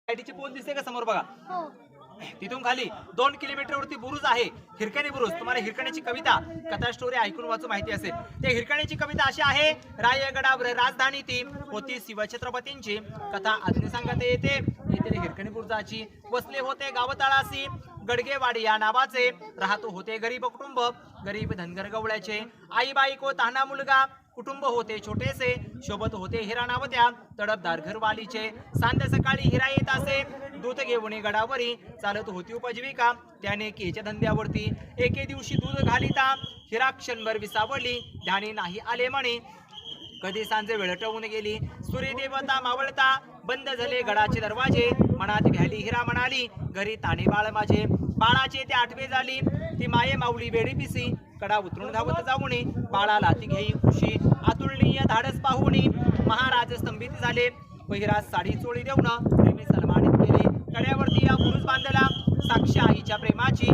लाईटीची pole दिसते का समोर बघा, हो. तिथून खाली 2 किलोमीटरवरती बुरुज आहे, हिरकणी बुरुज. तुम्हाला हिरकणीची कविता कथा स्टोरी ऐकून वाचून माहिती असेल. ते हिरकणीची कविता अशी आहे, रायगडावर राजधानी ती होती शिवछत्रपतींची, कथा आज्ञे सांगत येते येथे हिरकणी बुरुजाची. वसले होते गाव तळाशी गडगेवाडी या नावाचे, राहतो होते गरीब कुटुंब, गरीब धनगर गवळ्याचे. आई बायको तहाना मुलगा, कुटुंब होते छोटेसे, शोभत होते हिरा नावत्या तडपदार घरवालीचे. सांध्या सकाळी हिरा येत असे, दूध घेऊन गडावरी चालत होती उपजीविका त्याने केच्या धंद्यावरती. एके दिवशी दूध घालिता हिरा क्षणभर विसावली, ध्यानी नाही आले म्हणे. कधी सांजे वेळ टवून गेली, सूर्यदेवता मावळता बंद झाले गडाचे दरवाजे. मनात भ्याली हिरा म्हणाली, घरी ताणे बाळ माझे. बाळाचे ते 8वे झाली, ती माये माऊली वेडी पिसी. कडा उतरून धावत जाऊनी, बाळाला ती घेई खुशी. अतुलनीय धाडस पाहुनी महाराज स्तंभित झाले, हिरा साडी चोळी देऊन प्रेमी सन्मानित केले. कड्यावरती या बुरुज बांधला, साक्ष आईच्या प्रेमाची.